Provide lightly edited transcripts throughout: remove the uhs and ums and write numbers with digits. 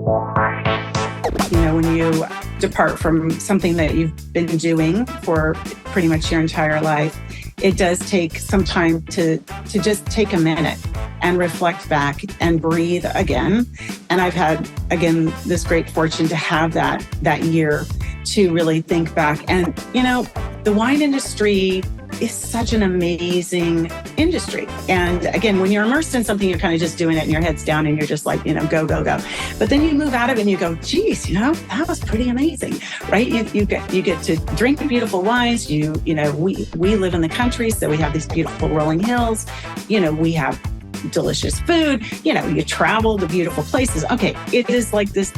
You know, when you depart from something that you've been doing for pretty much your entire life, it does take some time to just take a minute and reflect back and breathe again. And I've had, again, this great fortune to have that year to really think back. And, you know, the wine industry is such an amazing industry. And again, when you're immersed in something, you're kind of just doing it and your head's down and you're just like, you know, go, go, go. But then you move out of it and you go, geez, you know, that was pretty amazing, right? You get to drink beautiful wines. You know, we live in the country, so we have these beautiful rolling hills. You know, we have delicious food. You know, you travel to beautiful places. Okay, it is like this.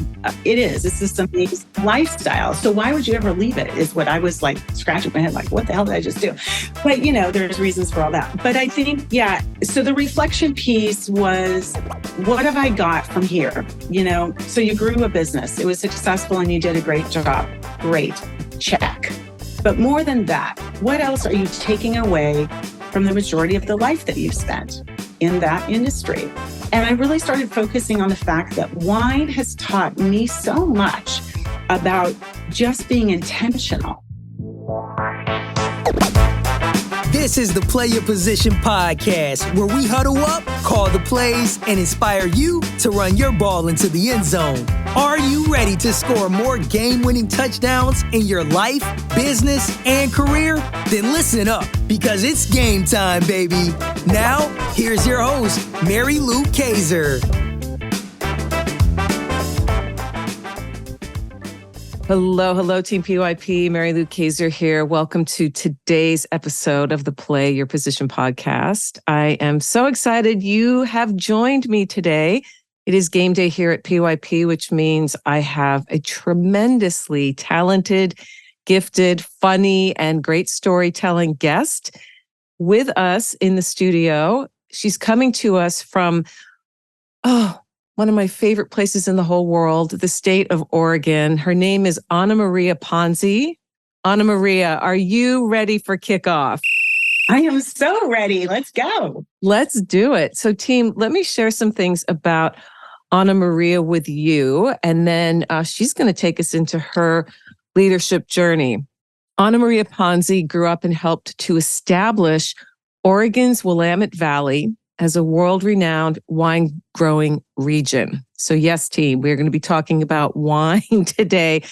It's this amazing lifestyle. So why would you ever leave it? Is what I was like scratching my head, like, what the hell did I just do? But you know, there's reasons for all that. But I think, yeah. So the reflection piece was, what have I got from here? You know, so you grew a business. It was successful, and you did a great job. Great, check. But more than that, what else are you taking away from the majority of the life that you've spent in that industry? And I really started focusing on the fact that wine has taught me so much about just being intentional. This is the Play Your Position podcast, where we huddle up, call the plays, and inspire you to run your ball into the end zone. Are you ready to score more game-winning touchdowns in your life, business, and career? Then listen up, because it's game time, baby. Now, here's your host, Mary Lou Kaiser. Hello, Team PYP. Mary Lou Kaiser here. Welcome to today's episode of the Play Your Position podcast. I am so excited you have joined me today. It is game day here at PYP, which means I have a tremendously talented, gifted, funny, and great storytelling guest with us in the studio. She's coming to us from, one of my favorite places in the whole world, the state of Oregon. Her name is Maria Ponzi. Maria, are you ready for kickoff? I am so ready. Let's go. Let's do it. So team, let me share some things about Maria with you, and then she's going to take us into her leadership journey. Maria Ponzi grew up and helped to establish Oregon's Willamette Valley as a world-renowned wine-growing region. So yes, team, we're going to be talking about wine today,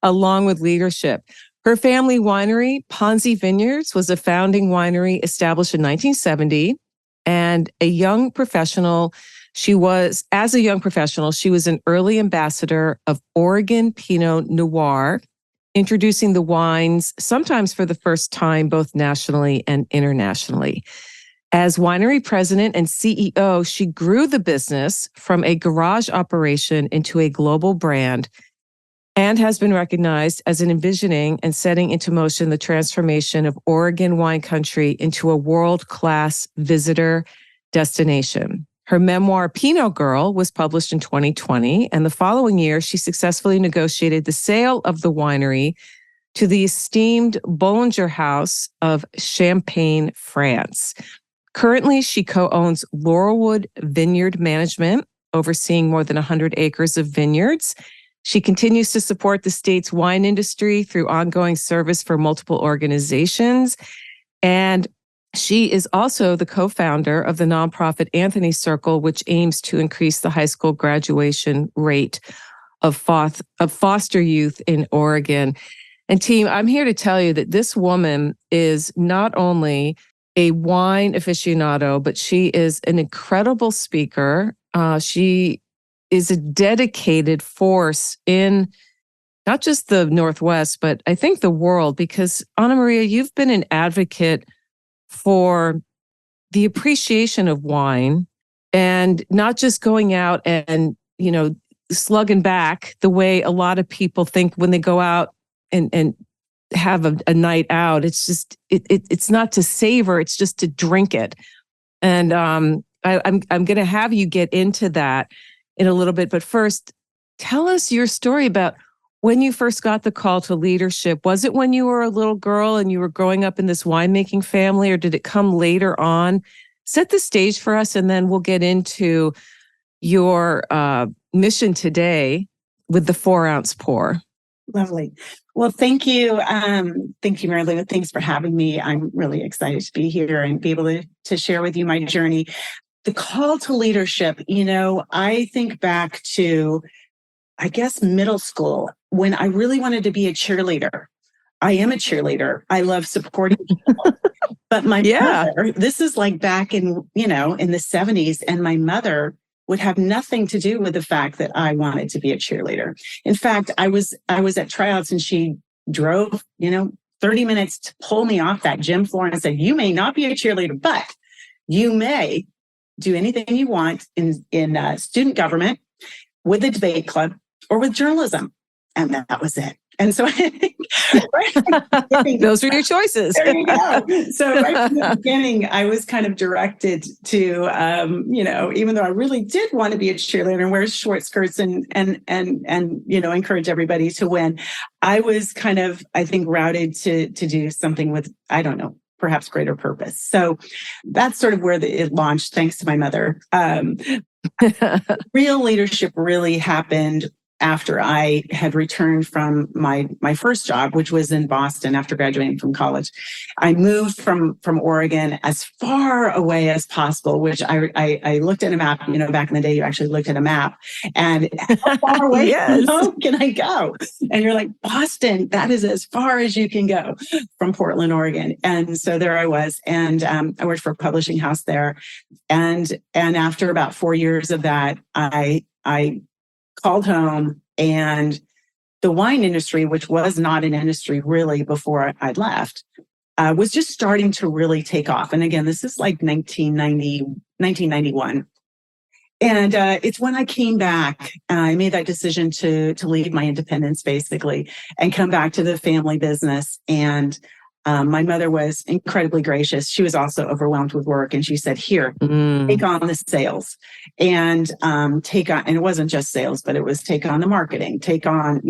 along with leadership. Her family winery, Ponzi Vineyards, was a founding winery established in 1970. And as a young professional, she was an early ambassador of Oregon Pinot Noir, introducing the wines, sometimes for the first time, both nationally and internationally. As winery president and CEO, she grew the business from a garage operation into a global brand and has been recognized as an envisioning and setting into motion the transformation of Oregon wine country into a world-class visitor destination. Her memoir, Pinot Girl, was published in 2020, and the following year, she successfully negotiated the sale of the winery to the esteemed Bollinger House of Champagne, France. Currently, she co-owns Laurelwood Vineyard Management, overseeing more than 100 acres of vineyards. She continues to support the state's wine industry through ongoing service for multiple organizations. And she is also the co-founder of the nonprofit Anthony Circle, which aims to increase the high school graduation rate of foster youth in Oregon. And team, I'm here to tell you that this woman is not only a wine aficionado, but she is an incredible speaker. She is a dedicated force in not just the Northwest, but I think the world, because Maria, you've been an advocate for the appreciation of wine and not just going out and, you know, slugging back the way a lot of people think when they go out and have a night out. It's just, it's not to savor, it's just to drink it. And I'm going to have you get into that in a little bit. But first, tell us your story about when you first got the call to leadership. Was it when you were a little girl and you were growing up in this winemaking family, or did it come later on? Set the stage for us, and then we'll get into your mission today with the 4-ounce pour. Lovely. Well, thank you. Thank you, Mary Lou. Thanks for having me. I'm really excited to be here and be able to share with you my journey. The call to leadership, I think back to, I guess, middle school when I really wanted to be a cheerleader. I am a cheerleader. I love supporting people. But my mother, this is like back in the 70s, and my mother would have nothing to do with the fact that I wanted to be a cheerleader. In fact, I was at tryouts and she drove, 30 minutes to pull me off that gym floor and said, "You may not be a cheerleader, but you may do anything you want in student government, with the debate club, or with journalism." And that was it. And so I think those were your choices. There you go. So right from the beginning, I was kind of directed to, even though I really did want to be a cheerleader and wear short skirts and encourage everybody to win, I was kind of, I think, routed to do something with, I don't know, perhaps greater purpose. So that's sort of where it launched, thanks to my mother. Real leadership really happened after I had returned from my first job, which was in Boston after graduating from college. I moved from Oregon as far away as possible, which I looked at a map. Back in the day, you actually looked at a map, and how far away can I go? And you're like, Boston, that is as far as you can go from Portland, Oregon. And so there I was, and I worked for a publishing house there. And after about 4 years of that, I called home, and the wine industry, which was not an industry really before I'd left, was just starting to really take off. And again, this is like 1991. And it's when I came back, I made that decision to leave my independence, basically, and come back to the family business. And my mother was incredibly gracious. She was also overwhelmed with work. And she said, "Here, take on the sales and take on," and it wasn't just sales, but it was take on the marketing, take on,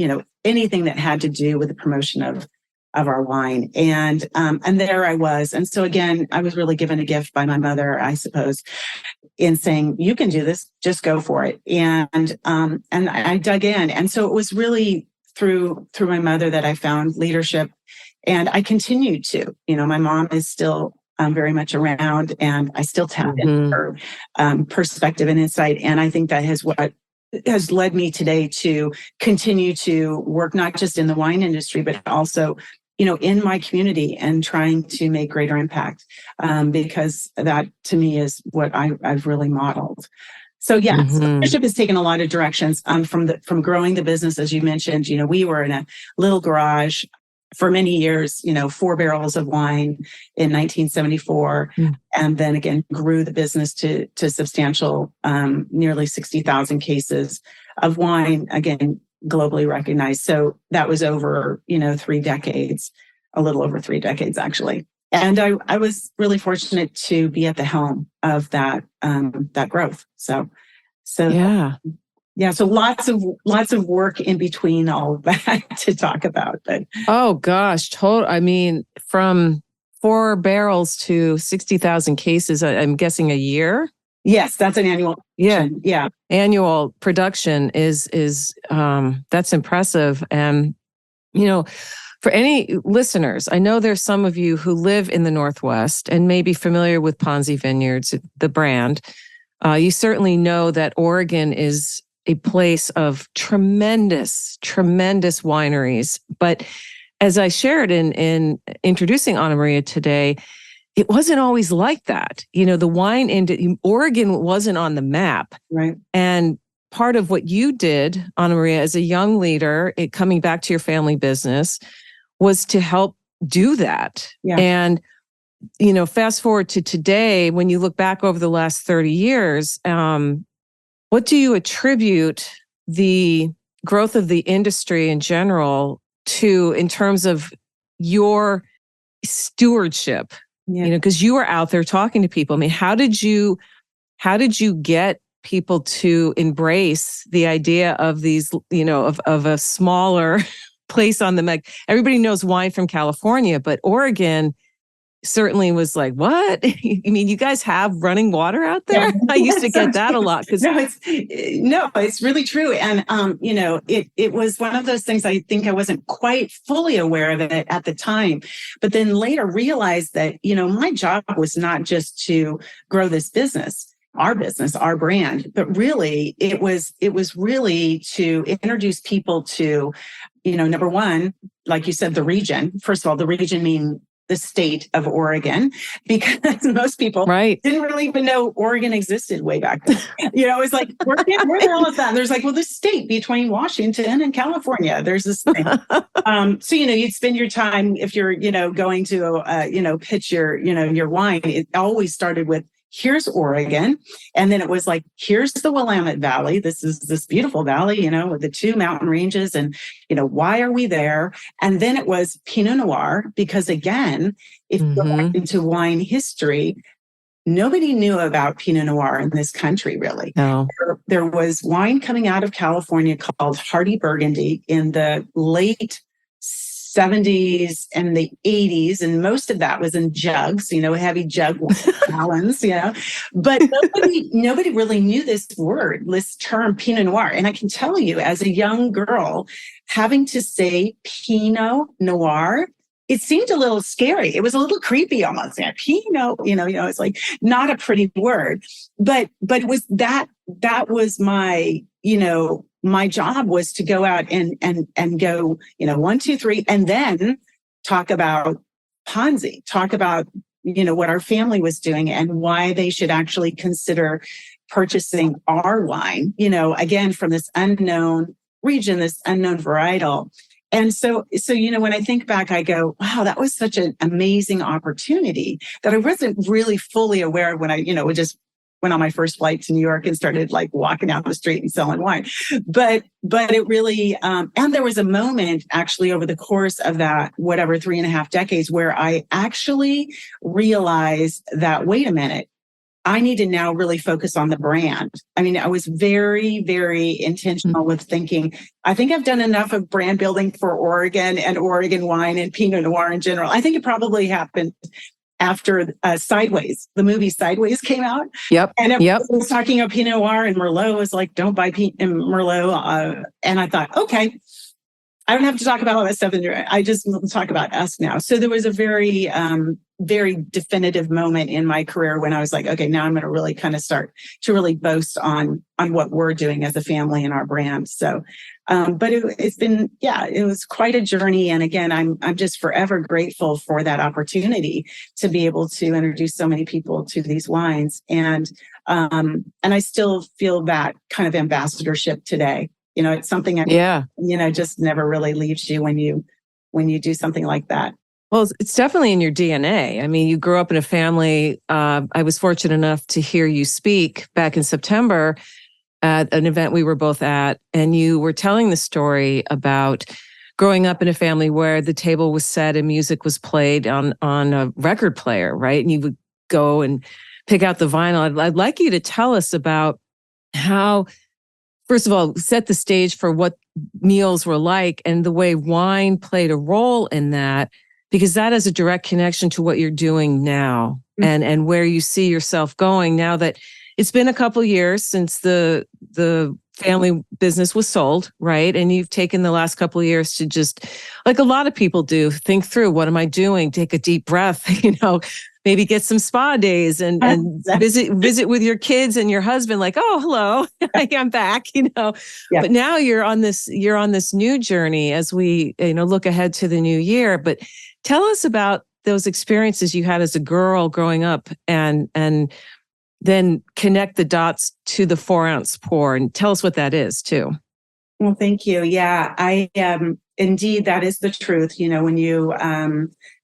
anything that had to do with the promotion of our wine. And there I was. And so again, I was really given a gift by my mother, I suppose, in saying, "You can do this, just go for it." And I dug in. And so it was really through my mother that I found leadership. And I continued to, my mom is still very much around, and I still tap into her perspective and insight. And I think that has led me today to continue to work not just in the wine industry, but also, in my community and trying to make greater impact, because that to me is what I've really modeled. So so leadership has taken a lot of directions from growing the business, as you mentioned. We were in a little garage for many years, 4 barrels of wine in 1974, and then again grew the business to substantial, nearly 60,000 cases of wine, again globally recognized. So that was over, 3 decades, a little over 3 decades actually. And I was really fortunate to be at the helm of that growth. So lots of work in between all of that to talk about. But oh gosh, I mean, from 4 barrels to 60,000 cases, I'm guessing a year. Yes, that's an annual. Yeah. Annual production is that's impressive. And for any listeners, I know there's some of you who live in the Northwest and may be familiar with Ponzi Vineyards, the brand. You certainly know that Oregon is a place of tremendous wineries. But as I shared in introducing Anna Maria today, it wasn't always like that. The wine in Oregon wasn't on the map. Right. And part of what you did, Anna Maria, as a young leader, coming back to your family business, was to help do that. Yeah. And, fast forward to today, when you look back over the last 30 years, what do you attribute the growth of the industry in general to in terms of your stewardship? Because you were out there talking to people. I mean, how did you get people to embrace the idea of these, of a smaller place on the map? Everybody knows wine from California, but Oregon certainly was like, what? I mean, you guys have running water out there? Yeah. I used to get that a lot because it's really true. And, it was one of those things. I think I wasn't quite fully aware of it at the time, but then later realized that, my job was not just to grow this business, our brand, but really it was really to introduce people to, number one, like you said, the region. First of all, the region mean the state of Oregon, because most people didn't really even know Oregon existed way back then. It was like, where the hell is that? And there's like, well, the state between Washington and California, there's this thing. So, you'd spend your time, if you're, going to, pitch your wine, it always started with, here's Oregon. And then it was like, here's the Willamette Valley. This is this beautiful valley, with the two mountain ranges. And, why are we there? And then it was Pinot Noir, because again, if you go back into wine history, nobody knew about Pinot Noir in this country, really. No. There was wine coming out of California called Hardy Burgundy in the late 70s and the 80s, and most of that was in jugs, heavy jug gallons, but nobody really knew this term Pinot Noir. And I can tell you, as a young girl, having to say Pinot Noir, it seemed a little scary. It was a little creepy almost. Yeah, Pinot, it's like not a pretty word, but it was that was my, my job was to go out and go, 1, 2, 3, and then talk about Ponzi, talk about, what our family was doing and why they should actually consider purchasing our wine, again, from this unknown region, this unknown varietal. And so, when I think back, I go, wow, that was such an amazing opportunity that I wasn't really fully aware of when I, just went on my first flight to New York and started like walking down the street and selling wine. But it really, and there was a moment actually over the course of that, 3.5 decades, where I actually realized that, wait a minute, I need to now really focus on the brand. I mean, I was very, very intentional with thinking, I think I've done enough of brand building for Oregon and Oregon wine and Pinot Noir in general. I think it probably happened after Sideways, the movie Sideways came out. Yep. And everyone was talking about Pinot Noir, and Merlot was like, don't buy Merlot. And I thought, okay, I don't have to talk about all that stuff. I just talk about us now. So there was a very, very definitive moment in my career when I was like, okay, now I'm going to really kind of start to really boast on what we're doing as a family and our brand. So, but it's been, it was quite a journey. And again, I'm just forever grateful for that opportunity to be able to introduce so many people to these wines. And I still feel that kind of ambassadorship today. It's something that, just never really leaves you when you do something like that. Well, it's definitely in your DNA. I mean, you grew up in a family. I was fortunate enough to hear you speak back in September at an event we were both at, and you were telling the story about growing up in a family where the table was set and music was played on a record player, right? And you would go and pick out the vinyl. I'd like you to tell us about how, first of all, set the stage for what meals were like and the way wine played a role in that, because that has a direct connection to what you're doing now and where you see yourself going now that it's been a couple of years since the family business was sold, right? And you've taken the last couple of years to just, like a lot of people do, think through, what am I doing? Take a deep breath, maybe get some spa days and visit with your kids and your husband, like, oh, hello, I'm back, Yeah. But now you're on this new journey as we, look ahead to the new year. But tell us about those experiences you had as a girl growing up and then connect the dots to the 4-ounce pour and tell us what that is too. Well, thank you. Yeah, I indeed, that is the truth. When you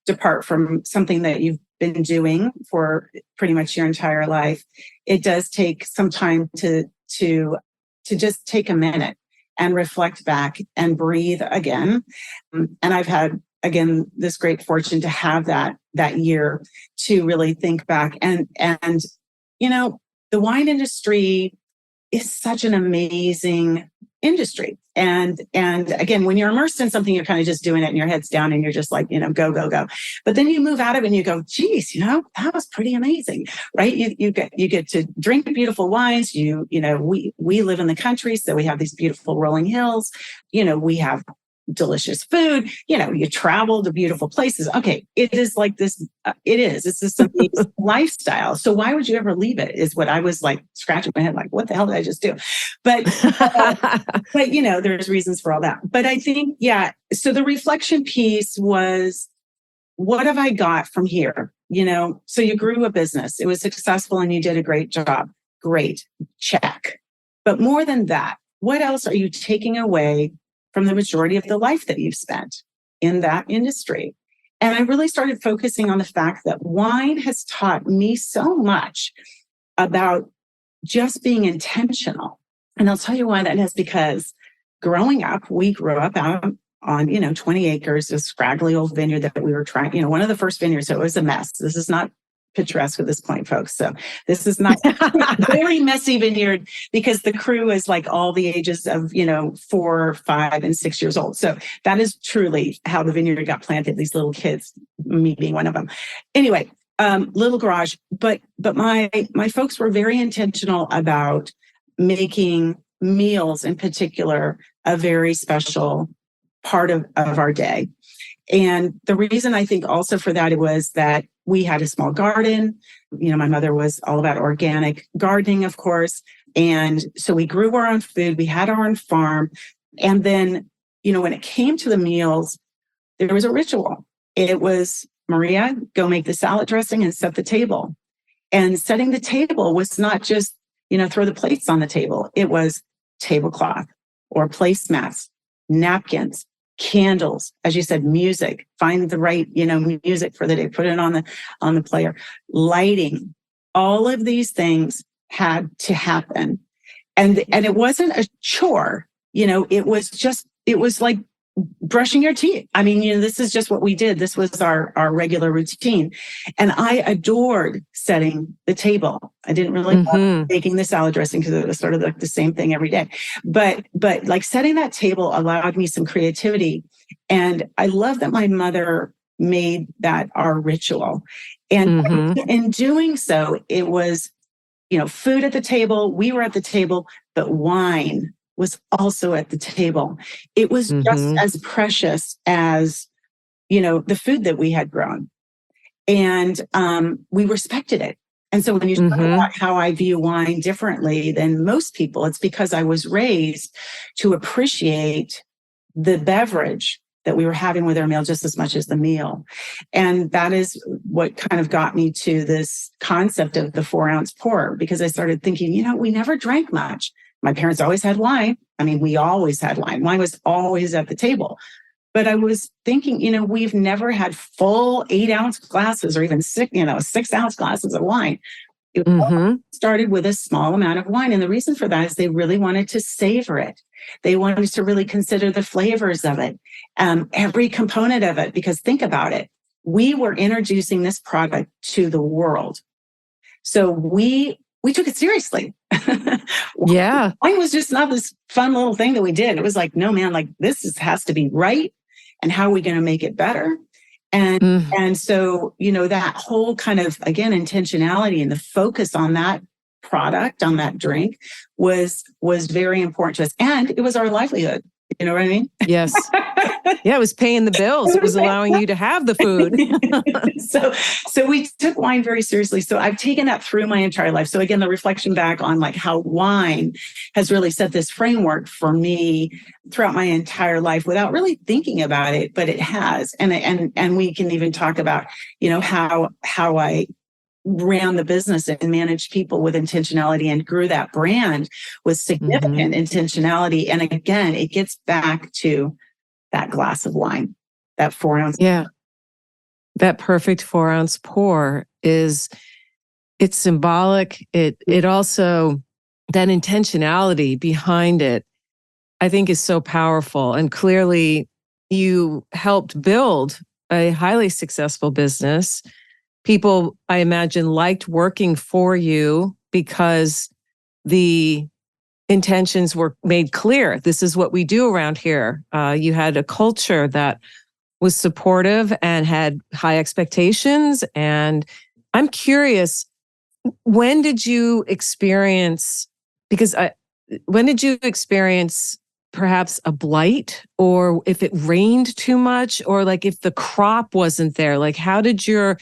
depart from something that you've been doing for pretty much your entire life, it does take some time to just take a minute and reflect back and breathe again. And I've had, again, this great fortune to have that year to really think back and the wine industry is such an amazing industry. And again, when you're immersed in something, you're kind of just doing it and your head's down and you're just like, go, go, go. But then you move out of it and you go, geez, that was pretty amazing, right? You get to drink beautiful wines. We live in the country, so we have these beautiful rolling hills. We have delicious food. You travel to beautiful places. Okay, it is like this. It's just something lifestyle. So why would you ever leave it? Is what I was like scratching my head, like, what the hell did I just do? But there's reasons for all that. But I think, so the reflection piece was, what have I got from here? So you grew a business. It was successful and you did a great job. Great. Check. But more than that, what else are you taking away from the majority of the life that you've spent in that industry? And I really started focusing on the fact that wine has taught me so much about just being intentional. And I'll tell you why that is, because growing up, we grew up out on, 20 acres, a scraggly old vineyard that we were trying, one of the first vineyards. So it was a mess. This is not picturesque at this point, folks. So this is not a very messy vineyard, because the crew is like all the ages of, 4, 5, and 6 years old. So that is truly how the vineyard got planted. These little kids, me being one of them. Anyway, little garage, but my folks were very intentional about making meals in particular a very special part of our day. And the reason I think also for that, it was that we had a small garden. My mother was all about organic gardening, of course. And so we grew our own food. We had our own farm. And then, when it came to the meals, there was a ritual. It was, Maria, go make the salad dressing and set the table. And setting the table was not just, throw the plates on the table. It was tablecloth or placemats, napkins, candles, as you said, music, find the right, music for the day, put it on the player, lighting, all of these things had to happen. And it wasn't a chore, it was like brushing your teeth. I mean, this is just what we did. This was our regular routine. And I adored setting the table. I didn't really love making the salad dressing, because it was sort of like the same thing every day. But like setting that table allowed me some creativity. And I love that my mother made that our ritual. And in doing so, it was, food at the table, we were at the table, but wine was also at the table. It was just as precious as, the food that we had grown. And we respected it. And so when you talk about how I view wine differently than most people, it's because I was raised to appreciate the beverage that we were having with our meal just as much as the meal. And that is what kind of got me to this concept of the 4-ounce pour, because I started thinking, we never drank much. My parents always had wine. I mean, we always had wine. Wine was always at the table. But I was thinking, we've never had full 8-ounce glasses or even 6-ounce glasses of wine. It started with a small amount of wine. And the reason for that is they really wanted to savor it. They wanted to really consider the flavors of it, every component of it, because think about it. We were introducing this product to the world. So we took it seriously. Yeah. Wine was just not this fun little thing that we did. It was like, no, man, like has to be right. And how are we going to make it better? And so, that whole kind of, again, intentionality and the focus on that product, on that drink was very important to us. And it was our livelihood. You know what I mean? Yes. Yeah, it was paying the bills. It was allowing you to have the food. So we took wine very seriously. So I've taken that through my entire life. So again, the reflection back on like how wine has really set this framework for me throughout my entire life without really thinking about it, but it has. And we can even talk about, how I ran the business and managed people with intentionality and grew that brand with significant intentionality. And again, it gets back to that glass of wine, that 4-ounce. Yeah. That perfect 4-ounce pour it's symbolic. It also, that intentionality behind it, I think is so powerful. And clearly you helped build a highly successful business. People, I imagine, liked working for you because the intentions were made clear. This is what we do around here. You had a culture that was supportive and had high expectations. And I'm curious, when did you experience, when did you experience perhaps a blight, or if it rained too much, or like if the crop wasn't there? Like how did your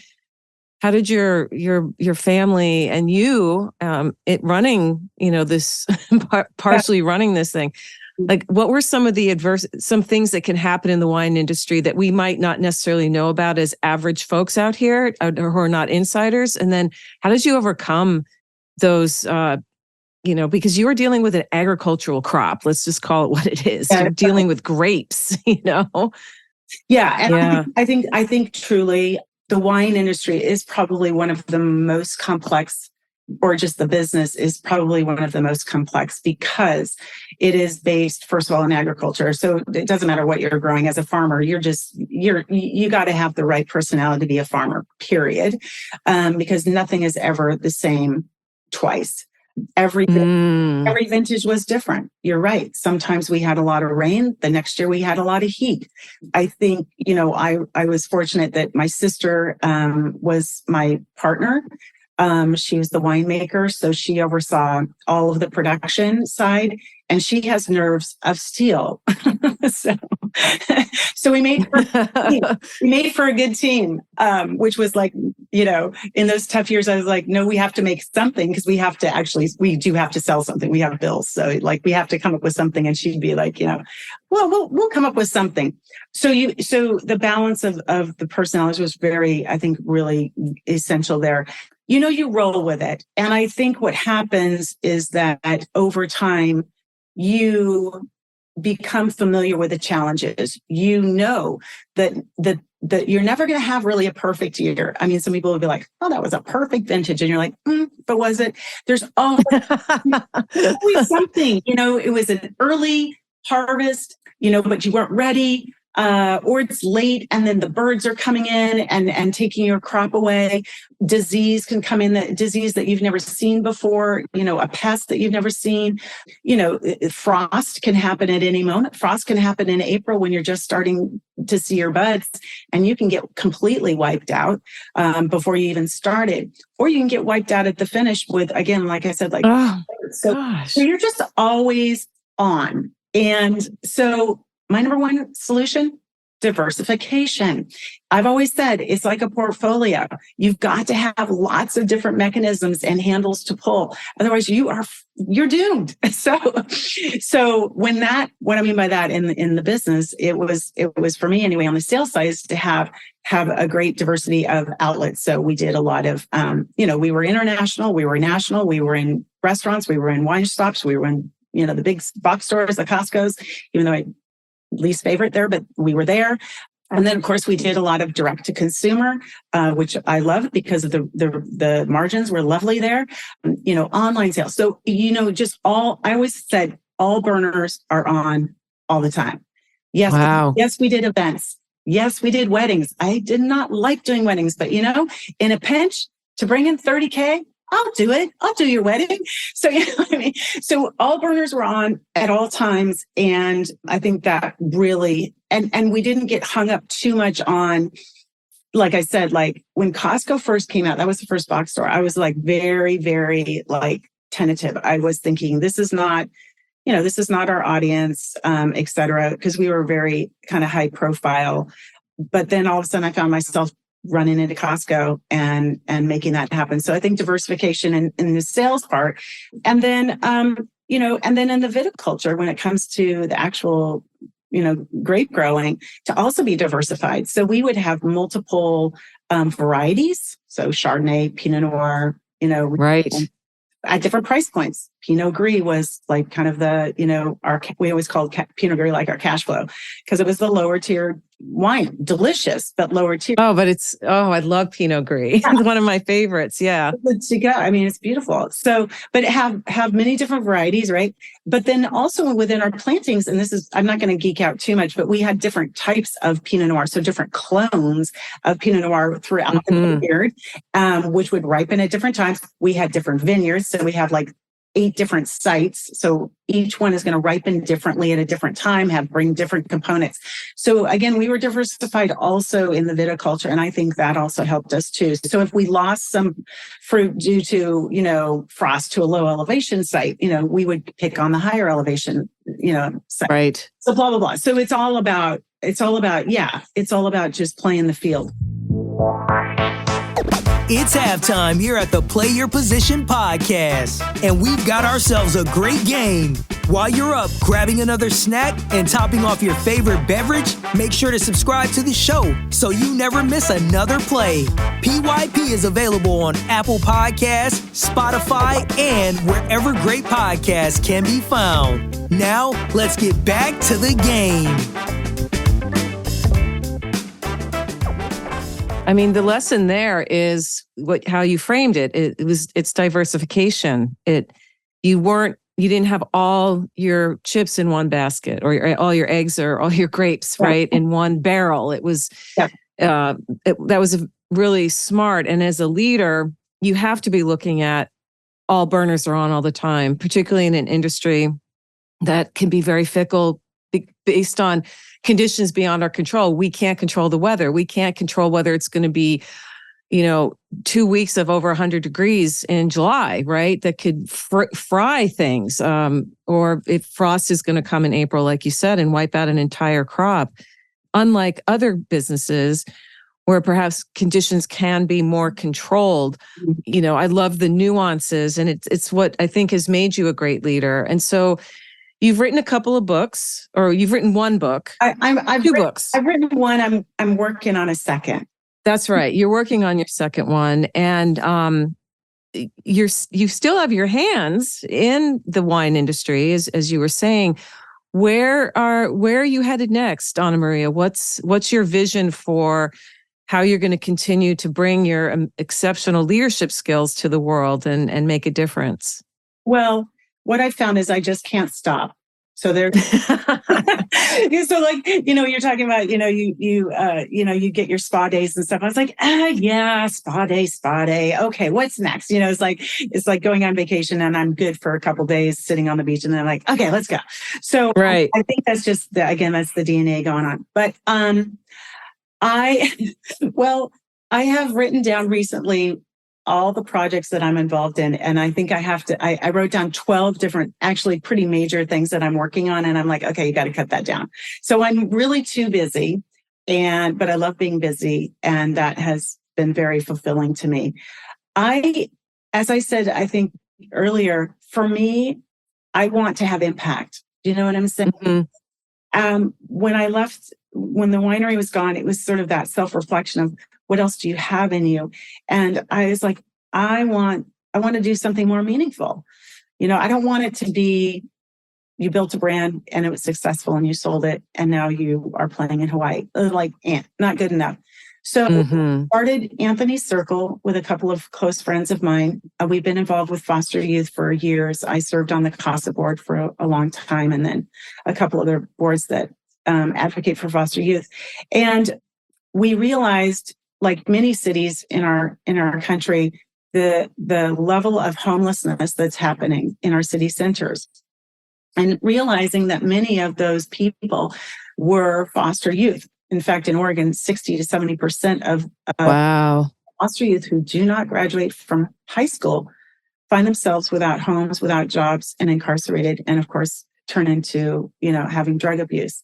family and you it running, this partially running this thing, like what were some of the some things that can happen in the wine industry that we might not necessarily know about as average folks out here who are not insiders? And then how did you overcome those, because you were dealing with an agricultural crop, let's just call it what it is. Yeah. You're dealing with grapes, Yeah. And Yeah. I think truly the wine industry is probably one of the most complex, or just the business is probably one of the most complex, because it is based, first of all, in agriculture. So it doesn't matter what you're growing as a farmer. You got to have the right personality to be a farmer, period. Because nothing is ever the same twice. Every vintage was different. You're right. Sometimes we had a lot of rain. The next year we had a lot of heat. I think, I was fortunate that my sister was my partner. She was the winemaker, so she oversaw all of the production side, and she has nerves of steel. so we made for a good team, which was like, in those tough years, I was like, no, we have to make something, because we do have to sell something. We have bills. So like, we have to come up with something. And she'd be like, well, we'll come up with something. So the balance of the personalities was very, I think, really essential there. You roll with it. And I think what happens is that over time, you become familiar with the challenges. You know that you're never going to have really a perfect year. I mean, some people will be like, oh, that was a perfect vintage. And you're like, but was it? There's always something, it was an early harvest, but you weren't ready. Or it's late and then the birds are coming in and taking your crop away. Disease can come in, disease that you've never seen before, a pest that you've never seen. Frost can happen at any moment. Frost can happen in April when you're just starting to see your buds, and you can get completely wiped out before you even started. Or you can get wiped out at the finish with, again, like I said, so you're just always on. And so my number one solution, diversification. I've always said it's like a portfolio. You've got to have lots of different mechanisms and handles to pull. Otherwise, you're doomed. So what I mean by that in the business, it was for me anyway, on the sales side, is to have a great diversity of outlets. So we did a lot of, we were international, we were national, we were in restaurants, we were in wine shops, we were in, the big box stores, the Costco's, even though I least favorite there, but we were there. And then, of course, we did a lot of direct to consumer, which I love because of the margins were lovely there. Online sales. So, I always said all burners are on all the time. Yes. Wow. Yes, we did events. Yes, we did weddings. I did not like doing weddings, but in a pinch to bring in 30K, I'll do it. I'll do your wedding. So, what I mean? So all burners were on at all times. And I think that really, and we didn't get hung up too much on, like I said, like when Costco first came out, that was the first box store. I was like very, very tentative. I was thinking, this is not our audience, et cetera, because we were very kind of high profile. But then all of a sudden I found myself running into Costco and making that happen. So I think diversification in the sales part, and then and then in the viticulture, when it comes to the actual grape growing, to also be diversified. So we would have multiple varieties. So Chardonnay, Pinot Noir, right, at different price points. Pinot Gris was like kind of the we always called Pinot Gris like our cash flow, because it was the lower tier wine, delicious, but lower tier. I love Pinot Gris. Yeah. It's one of my favorites. Yeah. Good to go. I mean, it's beautiful. So, but have many different varieties, right? But then also within our plantings, and I'm not going to geek out too much, but we had different types of Pinot Noir. So different clones of Pinot Noir throughout the vineyard, which would ripen at different times. We had different vineyards. So we have like 8 different sites. So each one is going to ripen differently at a different time, bring different components. So again, we were diversified also in the viticulture. And I think that also helped us too. So if we lost some fruit due to, frost to a low elevation site, we would pick on the higher elevation, site. Right. So blah, blah, blah. So it's all about just playing the field. It's halftime here at the Play Your Position podcast, and we've got ourselves a great game. While you're up grabbing another snack and topping off your favorite beverage, make sure to subscribe to the show so you never miss another play. PYP is available on Apple Podcasts, Spotify, and wherever great podcasts can be found. Now, let's get back to the game. I mean, the lesson there is how you framed it. It's diversification. You didn't have all your chips in one basket, or all your eggs or all your grapes, right, in one barrel. It was that was really smart. And as a leader, you have to be looking at all burners are on all the time, particularly in an industry that can be very fickle based on conditions beyond our control. We can't control the weather. We can't control whether it's going to be, 2 weeks of over 100 degrees in July, right? That could fry things. Or if frost is going to come in April, like you said, and wipe out an entire crop. Unlike other businesses where perhaps conditions can be more controlled, I love the nuances, and it's what I think has made you a great leader. And so you've written a couple of books, or you've written one book. I've two written, books. I've written one. I'm working on a second. That's right. You're working on your second one, and you still have your hands in the wine industry, as you were saying. Where are you headed next, Anna Maria? What's your vision for how you're going to continue to bring your exceptional leadership skills to the world and make a difference? Well, what I found is I just can't stop. So there, so like, you're talking about, you get your spa days and stuff. I was like, yeah, spa day. Okay, what's next? It's like going on vacation and I'm good for a couple of days sitting on the beach, and then I'm like, okay, let's go. So right. I think that's just that's the DNA going on. But I have written down recently all the projects that I'm involved in. And I think I wrote down 12 different, actually pretty major things that I'm working on. And I'm like, okay, you got to cut that down. So I'm really too busy, but I love being busy. And that has been very fulfilling to me. As I said, I think earlier, for me, I want to have impact. Do you know what I'm saying? Mm-hmm. When the winery was gone, it was sort of that self-reflection of, what else do you have in you? And I was like, I want to do something more meaningful. I don't want it to be, you built a brand and it was successful and you sold it and now you are playing in Hawaii. Like, not good enough. So I started Anthony's Circle with a couple of close friends of mine. We've been involved with foster youth for years. I served on the CASA board for a long time, and then a couple other boards that advocate for foster youth. And we realized, like many cities in our country, the level of homelessness that's happening in our city centers, and realizing that many of those people were foster youth. In fact, in Oregon, 60 to 70% of foster youth who do not graduate from high school find themselves without homes, without jobs, and incarcerated, and of course, turn into having drug abuse.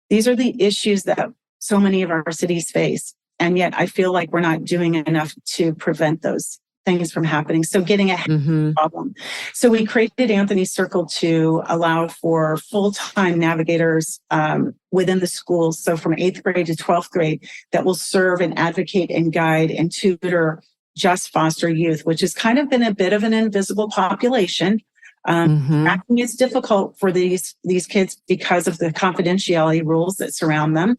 These are the issues that so many of our cities face. And yet I feel like we're not doing enough to prevent those things from happening. So getting ahead of the problem. So we created Anthony's Circle to allow for full-time navigators within the schools. So from 8th grade to 12th grade, that will serve and advocate and guide and tutor just foster youth, which has kind of been a bit of an invisible population. Tracking is difficult for these kids because of the confidentiality rules that surround them.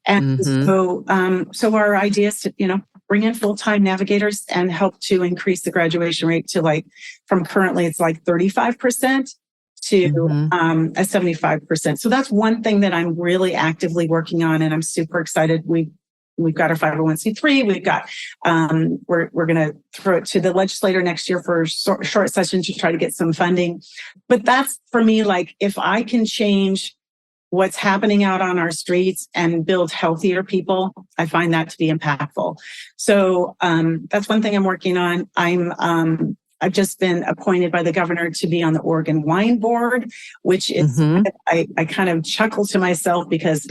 And so our idea is to, bring in full-time navigators and help to increase the graduation rate to from currently it's 35% to a 75%. So that's one thing that I'm really actively working on, and I'm super excited. We we've got our 501c3. We've got, we're going to throw it to the legislator next year for a short session to try to get some funding. But that's for me, like, if I can change what's happening out on our streets and build healthier people, I find that to be impactful. So that's one thing I'm working on. I've just been appointed by the governor to be on the Oregon Wine Board, which is, I kind of chuckle to myself because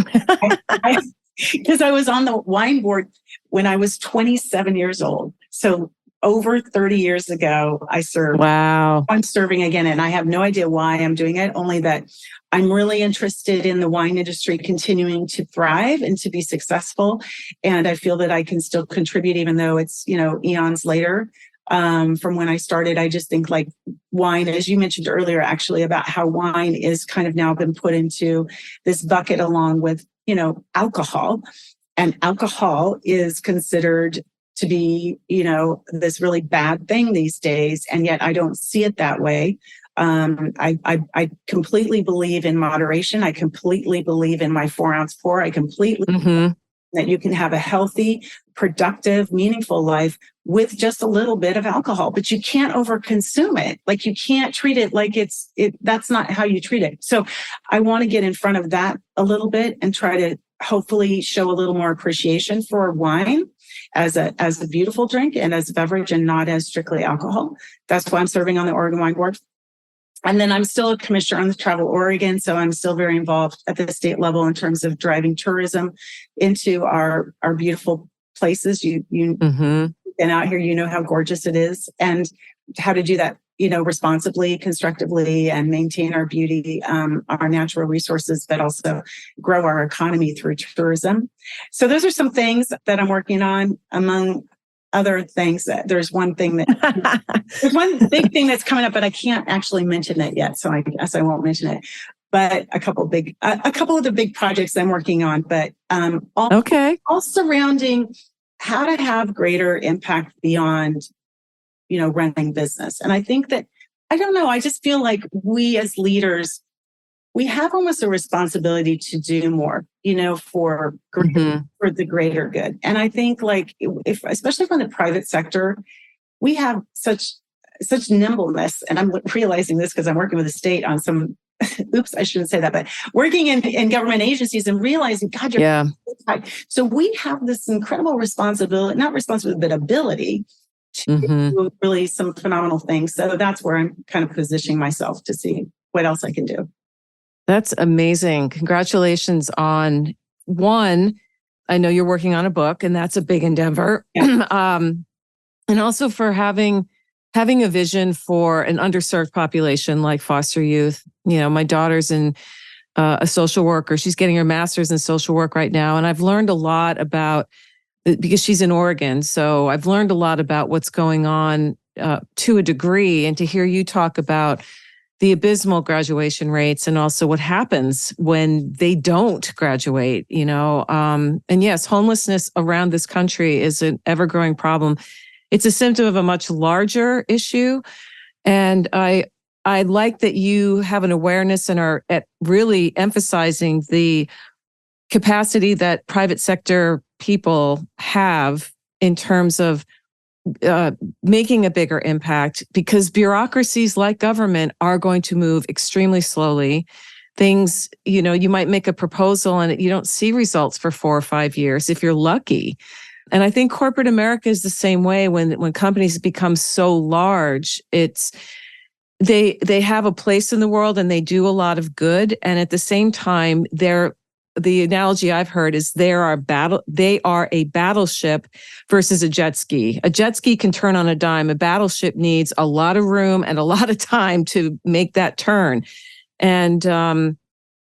because I was on the wine board when I was 27 years old. So over 30 years ago, I served. Wow. I'm serving again, and I have no idea why I'm doing it, only that I'm really interested in the wine industry continuing to thrive and to be successful. And I feel that I can still contribute, even though it's, eons later. From when I started, I just think like wine, as you mentioned earlier, actually, about how wine is kind of now been put into this bucket along with, alcohol. And alcohol is considered to be, this really bad thing these days. And yet I don't see it that way. I completely believe in moderation. I completely believe in my 4-ounce pour. I completely that you can have a healthy, productive, meaningful life with just a little bit of alcohol, but you can't overconsume it. Like, you can't treat it like that's not how you treat it. So I want to get in front of that a little bit and try to hopefully show a little more appreciation for wine as a beautiful drink and as a beverage and not as strictly alcohol. That's why I'm serving on the Oregon Wine Board. And then I'm still a commissioner on the Travel Oregon, so I'm still very involved at the state level in terms of driving tourism into our beautiful places. You've been out here, you know how gorgeous it is, and how to do that, responsibly, constructively, and maintain our beauty, our natural resources, but also grow our economy through tourism. So those are some things that I'm working on, among other things. There's one thing there's one big thing that's coming up, but I can't actually mention it yet. So I guess I won't mention it, but a couple of the big projects I'm working on, but, all surrounding how to have greater impact beyond, running business. And I think that, I don't know, I just feel like we as leaders, we have almost a responsibility to do more, for the greater good. And I think, like, if especially from the private sector, we have such nimbleness. And I'm realizing this because I'm working with the state on some, oops, I shouldn't say that, but working in government agencies and realizing, God, so we have this incredible responsibility, not responsibility, but ability to do really some phenomenal things. So that's where I'm kind of positioning myself to see what else I can do. That's amazing. Congratulations on one. I know you're working on a book, and that's a big endeavor. Yeah. And also for having a vision for an underserved population like foster youth. My daughter's in a social worker. She's getting her master's in social work right now. And I've learned a lot about, because she's in Oregon. So I've learned a lot about what's going on to a degree. And to hear you talk about the abysmal graduation rates and also what happens when they don't graduate, and yes, homelessness around this country is an ever-growing problem. It's a symptom of a much larger issue. And I like that you have an awareness and are really emphasizing the capacity that private sector people have in terms of making a bigger impact, because bureaucracies like government are going to move extremely slowly. Things, you might make a proposal and you don't see results for 4 or 5 years if you're lucky. And I think corporate America is the same way. When companies become so large, they have a place in the world and they do a lot of good. And at the same time, the analogy I've heard is they are a battleship versus a jet ski. A jet ski can turn on a dime. A battleship needs a lot of room and a lot of time to make that turn. And,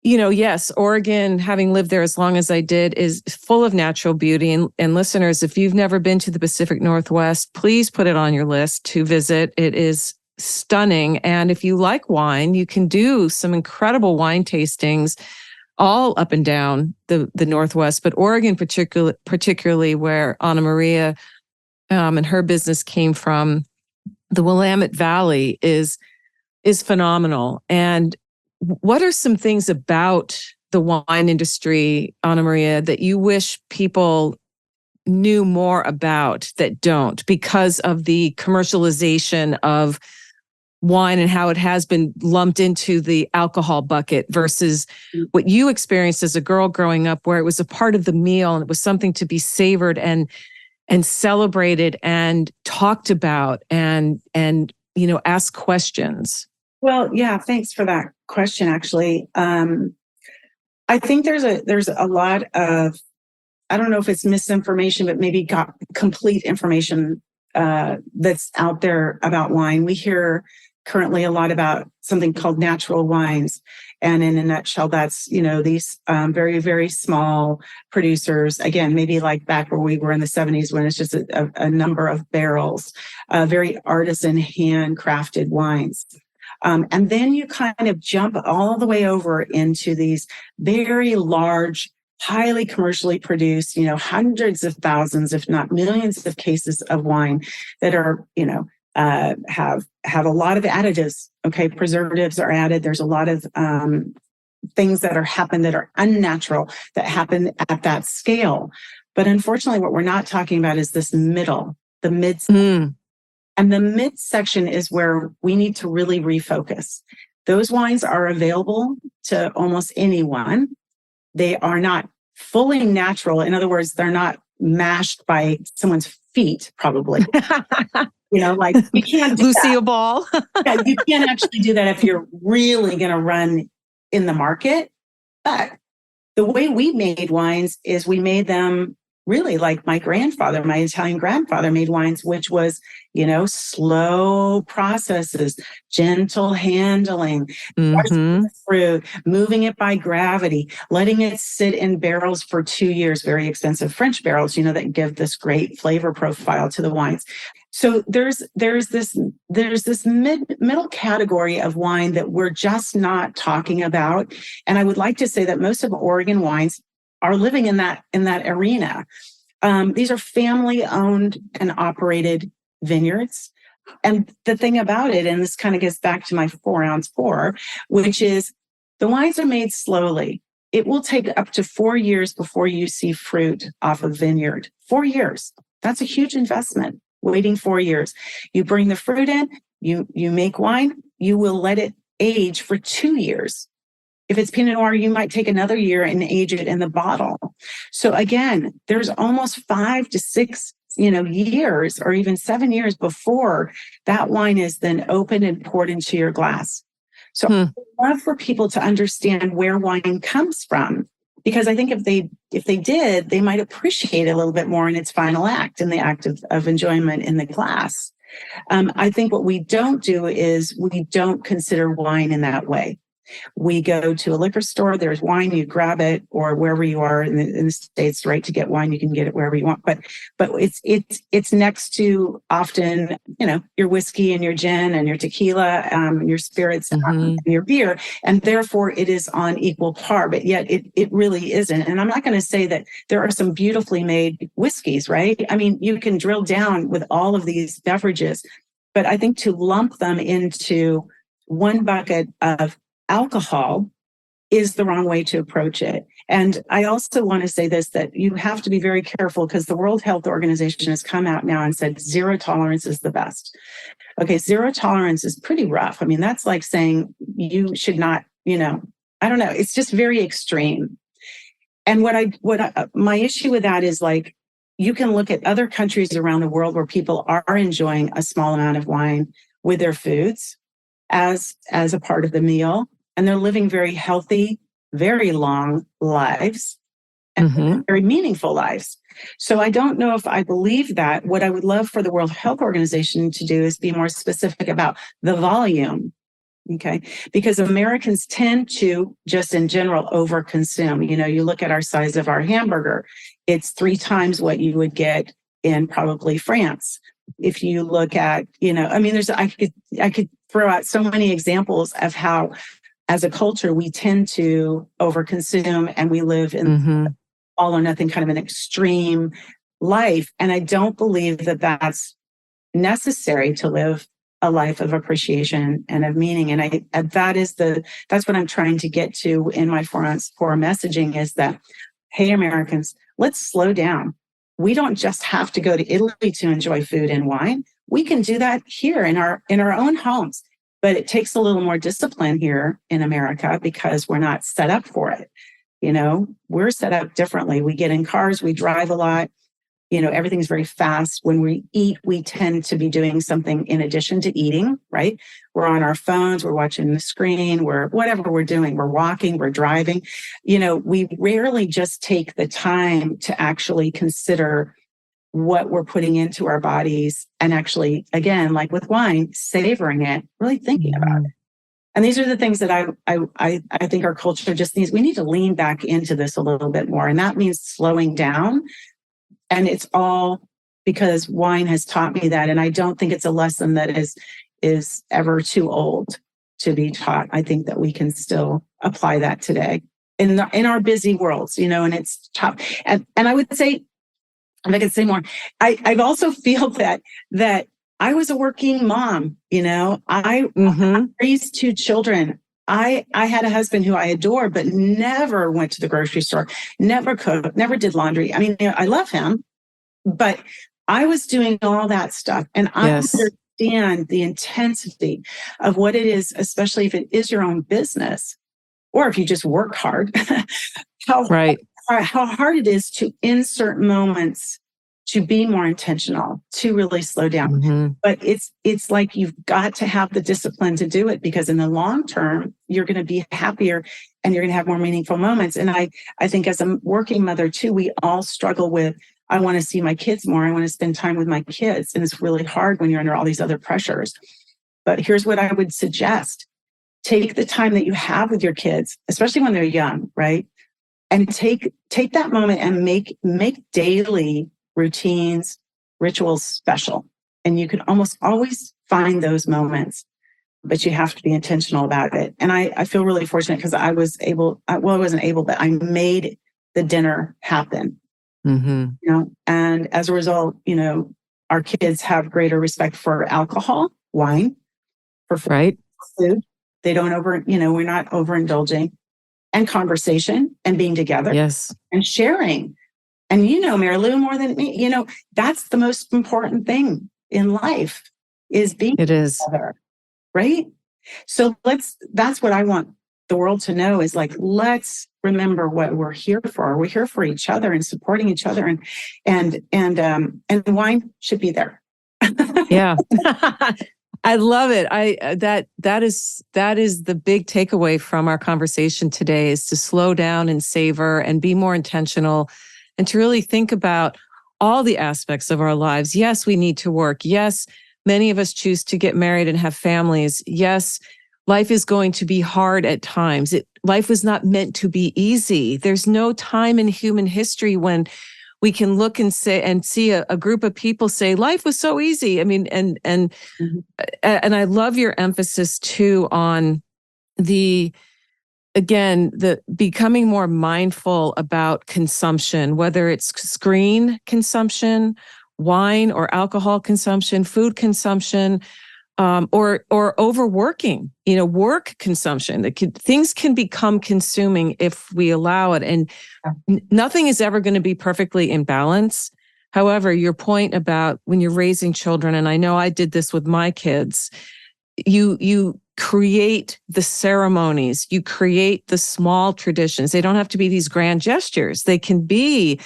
yes, Oregon, having lived there as long as I did, is full of natural beauty. And listeners, if you've never been to the Pacific Northwest, please put it on your list to visit. It is stunning. And if you like wine, you can do some incredible wine tastings all up and down the Northwest, but Oregon particularly where Anna Maria and her business came from, the Willamette Valley is phenomenal. And what are some things about the wine industry, Anna Maria, that you wish people knew more about that don't because of the commercialization of wine and how it has been lumped into the alcohol bucket versus what you experienced as a girl growing up, where it was a part of the meal and it was something to be savored and celebrated and talked about and asked questions? Well, yeah, thanks for that question, actually. I think there's a lot of, I don't know if it's misinformation, but maybe got complete information that's out there about wine. We hear currently a lot about something called natural wines. And in a nutshell, that's, these very, very small producers, again, maybe like back where we were in the 70s when it's just a number of barrels, very artisan handcrafted wines. And then you kind of jump all the way over into these very large, highly commercially produced, hundreds of thousands, if not millions of cases of wine that are, have a lot of additives. Okay. Preservatives are added. There's a lot of things that are unnatural that happen at that scale. But unfortunately, what we're not talking about is this the mid. And the mid section is where we need to really refocus. Those wines are available to almost anyone. They are not fully natural. In other words, they're not mashed by someone's feet, probably. Like you can't do Lucille Ball. Yeah, you can't actually do that if you're really going to run in the market. But the way we made wines is we made them really like my Italian grandfather made wines, which was, slow processes, gentle handling, fruit, moving it by gravity, letting it sit in barrels for 2 years, very expensive French barrels, that give this great flavor profile to the wines. So there's this middle category of wine that we're just not talking about. And I would like to say that most of Oregon wines are living in that arena. These are family owned and operated vineyards. And the thing about it, and this kind of gets back to my 4-ounce pour, which is the wines are made slowly. It will take up to 4 years before you see fruit off a vineyard. 4 years. That's a huge investment, waiting 4 years. You bring the fruit in, you make wine, you will let it age for 2 years. If it's Pinot Noir, you might take another year and age it in the bottle. So again, there's almost 5 to 6, years or even 7 years before that wine is then opened and poured into your glass. So I'd love for people to understand where wine comes from, because I think if they did, they might appreciate it a little bit more in its final act, in the act of enjoyment in the glass. I think what we don't do is we don't consider wine in that way. We go to a liquor store, there's wine, you grab it, or wherever you are in the States, right, to get wine, you can get it wherever you want. But it's next to often, your whiskey and your gin and your tequila, your spirits and your beer. And therefore it is on equal par, but yet it really isn't. And I'm not going to say that there are some beautifully made whiskeys, right? I mean, you can drill down with all of these beverages, but I think to lump them into one bucket of alcohol is the wrong way to approach it. And I also want to say this, that you have to be very careful, because the World Health Organization has come out now and said zero tolerance is the best. Okay, zero tolerance is pretty rough. I mean, that's like saying you should not, I don't know. It's just very extreme. And my issue with that is, like, you can look at other countries around the world where people are enjoying a small amount of wine with their foods as a part of the meal. And they're living very healthy, very long lives, and very meaningful lives. So I don't know if I believe that. What I would love for the World Health Organization to do is be more specific about the volume. Okay. Because Americans tend to just in general overconsume. You look at our size of our hamburger, it's 3 times what you would get in probably France. If you look at, I could throw out so many examples of how, as a culture, we tend to overconsume and we live in all or nothing kind of an extreme life. And I don't believe that that's necessary to live a life of appreciation and of meaning. And that's what I'm trying to get to in my 4-ounce pour messaging, is that, hey, Americans, let's slow down. we don't just have to go to Italy to enjoy food and wine. We can do that here in our own homes. But it takes a little more discipline here in America because we're not set up for it. We're set up differently. We get in cars, we drive a lot. Everything's very fast. When we eat, we tend to be doing something in addition to eating, right? We're on our phones, we're watching the screen, whatever we're doing, we're walking, we're driving. We rarely just take the time to actually consider what we're putting into our bodies and actually, again, like with wine, savoring it, really thinking about it. And these are the things that I think our culture just needs. We need to lean back into this a little bit more. And that means slowing down. And it's all because wine has taught me that. And I don't think it's a lesson that is ever too old to be taught. I think that we can still apply that today in our busy worlds, and it's tough. And I would say, if I could say more, I've also feel that I was a working mom, I raised 2 children. I had a husband who I adore, but never went to the grocery store, never cooked, never did laundry. I mean, I love him, but I was doing all that stuff. And I understand the intensity of what it is, especially if it is your own business, or if you just work hard, how hard it is to insert moments to be more intentional, to really slow down. Mm-hmm. But it's like you've got to have the discipline to do it, because in the long term, you're going to be happier and you're going to have more meaningful moments. And I think as a working mother too, we all struggle with, I want to see my kids more. I want to spend time with my kids. And it's really hard when you're under all these other pressures. But here's what I would suggest. Take the time that you have with your kids, especially when they're young, right? And take that moment and make daily routines, rituals special. And you can almost always find those moments, but you have to be intentional about it. And I feel really fortunate because I wasn't able, but I made the dinner happen. Mm-hmm. And as a result, our kids have greater respect for alcohol, wine, for food. They don't we're not overindulging, and conversation and being together. Yes. And sharing. And Mary Lou, more than me, that's the most important thing in life is being together, right? So that's what I want the world to know is like, let's remember what we're here for. We're here for each other and supporting each other, and wine should be there. Yeah. I love it. That is the big takeaway from our conversation today, is to slow down and savor and be more intentional, and to really think about all the aspects of our lives. Yes, we need to work. Yes, many of us choose to get married and have families. Yes, life is going to be hard at times. Life was not meant to be easy. There's no time in human history when we can look and see a group of people say life was so easy. I mean, and I love your emphasis too on the becoming more mindful about consumption, whether it's screen consumption, wine or alcohol consumption, food consumption, or overworking, work consumption. Things can become consuming if we allow it. And nothing is ever going to be perfectly in balance. However, your point about when you're raising children, and I know I did this with my kids, you create the ceremonies, you create the small traditions. They don't have to be these grand gestures. They can be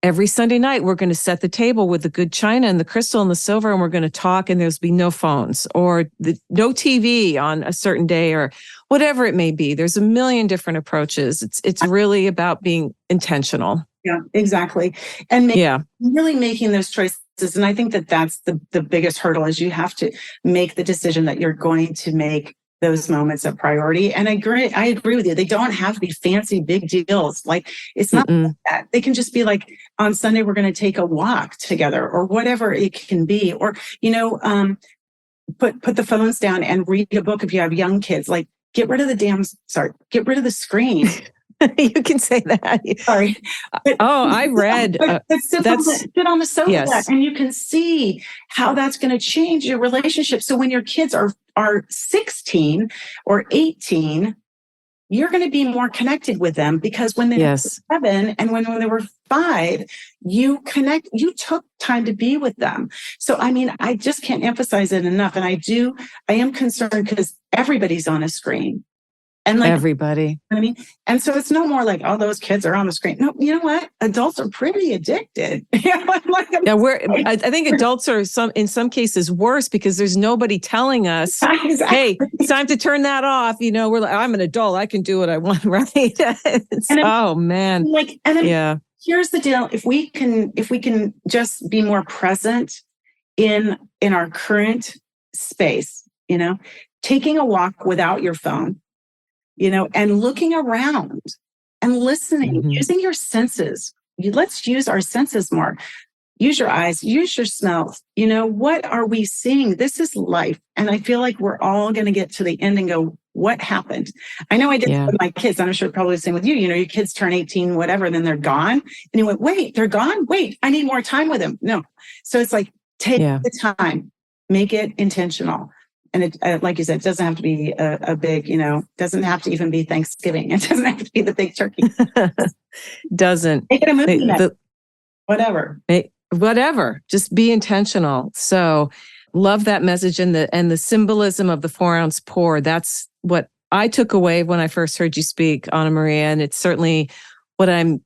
every Sunday night, we're going to set the table with the good china and the crystal and the silver, and we're going to talk, and there's be no phones or no TV on a certain day or whatever it may be. There's a million different approaches. It's really about being intentional. Yeah, exactly. And really making those choices. And I think that's the biggest hurdle, is you have to make the decision that you're going to make those moments a priority. And I agree with you. They don't have to be fancy, big deals. Like, it's not like that. They can just be like, on Sunday, we're going to take a walk together, or whatever it can be. Or, put the phones down and read a book if you have young kids. Like, get rid of the screen. You can say that. Sorry. I read. Sit on the sofa, and you can see how that's going to change your relationship. So when your kids are 16 or 18, you're going to be more connected with them, because when they were 7 and when they were 5, you took time to be with them. So, I mean, I just can't emphasize it enough. And I am concerned because everybody's on a screen. And like everybody, I mean, and so it's no more like, oh, those kids are on the screen. No, you know what? Adults are pretty addicted. I think adults are in some cases worse, because there's nobody telling us, exactly. Hey, it's time to turn that off. You know, we're like, I'm an adult. I can do what I want. Right. Oh man. Here's the deal. If we can just be more present in our current space, you know, taking a walk without your phone, you know, and looking around and listening, using your senses. Let's use our senses more. Use your eyes, use your smells. You know, what are we seeing? This is life. And I feel like we're all going to get to the end and go, what happened? I know I did with my kids. I'm sure probably the same with you. You know, your kids turn 18, whatever, and then they're gone. And you went, wait, they're gone? Wait, I need more time with them. No. So it's like, take the time, make it intentional. And it, like you said, it doesn't have to be a big, you know, doesn't have to even be Thanksgiving. It doesn't have to be the big turkey. Doesn't. Make it a movie night. Whatever. Just be intentional. So love that message and the symbolism of the 4-ounce pour. That's what I took away when I first heard you speak, Anna Maria. And it's certainly what I'm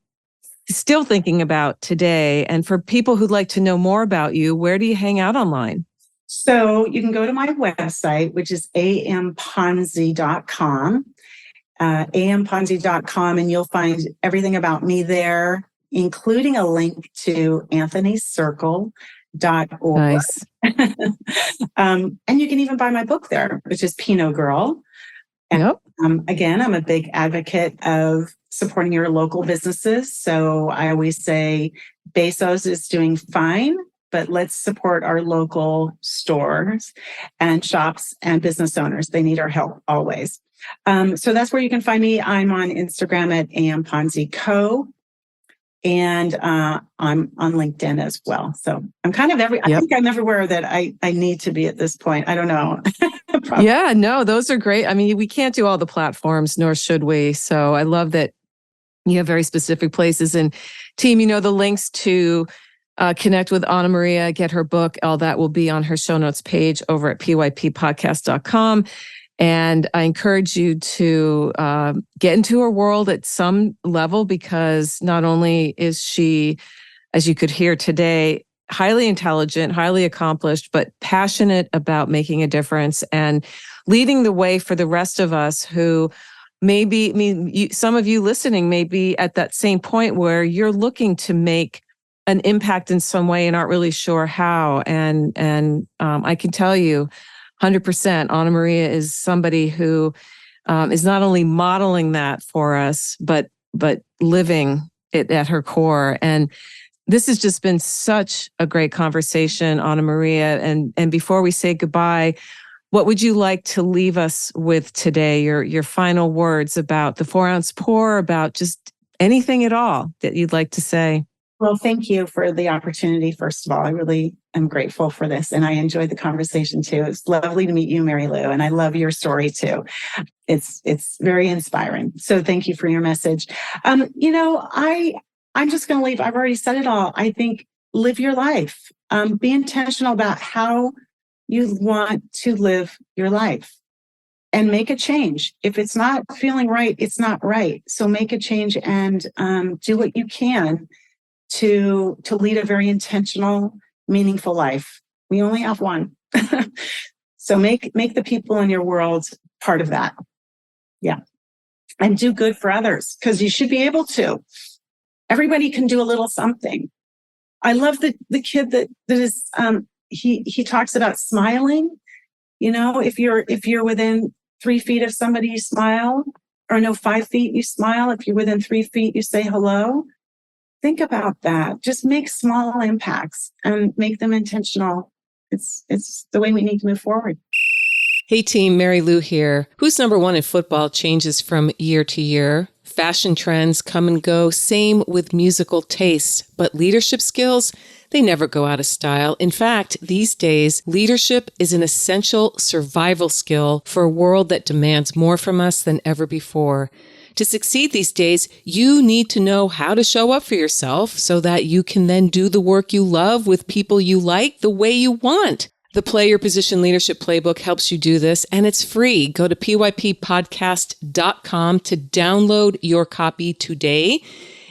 still thinking about today. And for people who'd like to know more about you, where do you hang out online? So you can go to my website, which is amponzi.com, amponzi.com, and you'll find everything about me there, including a link to anthonycircle.org. Nice. And you can even buy my book there, which is Pinot Girl. And again, I'm a big advocate of supporting your local businesses. So I always say Bezos is doing fine, but let's support our local stores and shops and business owners. They need our help always. So that's where you can find me. I'm on Instagram at amponzico, and I'm on LinkedIn as well. So I'm kind of I think I'm everywhere that I need to be at this point. I don't know. Yeah, no, those are great. I mean, we can't do all the platforms, nor should we. So I love that you have very specific places. And team, you know, the links to connect with Anna Maria, get her book, all that will be on her show notes page over at pyppodcast.com. And I encourage you to get into her world at some level, because not only is she, as you could hear today, highly intelligent, highly accomplished, but passionate about making a difference and leading the way for the rest of us who maybe, some of you listening may be at that same point where you're looking to make an impact in some way and aren't really sure how. And I can tell you 100%, Anna Maria is somebody who is not only modeling that for us, but living it at her core. And this has just been such a great conversation, Anna Maria. And before we say goodbye, what would you like to leave us with today? Your final words about the 4-ounce pour, about just anything at all that you'd like to say? Well, thank you for the opportunity. First of all, I really am grateful for this, and I enjoyed the conversation too. It's lovely to meet you, Mary Lou, and I love your story too. It's very inspiring. So thank you for your message. You know, I'm just going to leave. I've already said it all. I think live your life. Be intentional about how you want to live your life, and make a change. If it's not feeling right, it's not right. So make a change and do what you can to lead a very intentional, meaningful life. We only have one. So make the people in your world part of that. Yeah. And do good for others, because you should be able to. Everybody can do a little something. I love the kid that is, he talks about smiling. You know, if you're within 3 feet of somebody, you smile, or no, 5 feet, you smile. If you're within 3 feet, you say hello. Think about that. Just make small impacts and make them intentional. It's the way we need to move forward. Hey team, Mary Lou here. Who's number one in football changes from year to year. Fashion trends come and go, same with musical tastes. But leadership skills, They never go out of style. In fact, these days, leadership is an essential survival skill for a world that demands more from us than ever before. To succeed these days, you need to know how to show up for yourself so that you can then do the work you love with people you like the way you want. The Play Your Position Leadership Playbook helps you do this, and it's free. Go to pyppodcast.com to download your copy today.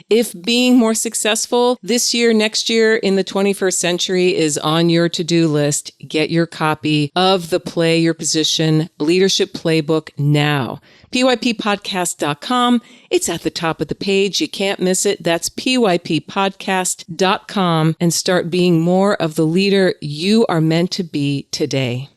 If being more successful this year, next year, in the 21st century is on your to-do list, get your copy of the Play Your Position Leadership Playbook now. pyppodcast.com. It's at the top of the page. You can't miss it. That's pyppodcast.com, and start being more of the leader you are meant to be today.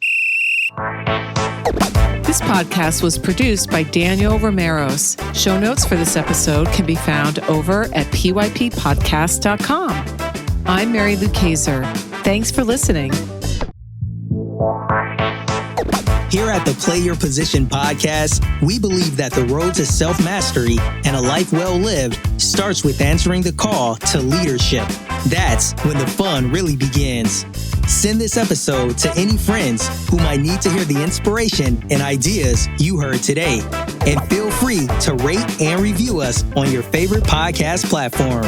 This podcast was produced by Daniel Romeros. Show notes for this episode can be found over at pyppodcast.com. I'm Mary Lou Kaiser. Thanks for listening. Here at the Play Your Position podcast, we believe that the road to self-mastery and a life well lived starts with answering the call to leadership. That's when the fun really begins. Send this episode to any friends who might need to hear the inspiration and ideas you heard today. And feel free to rate and review us on your favorite podcast platform.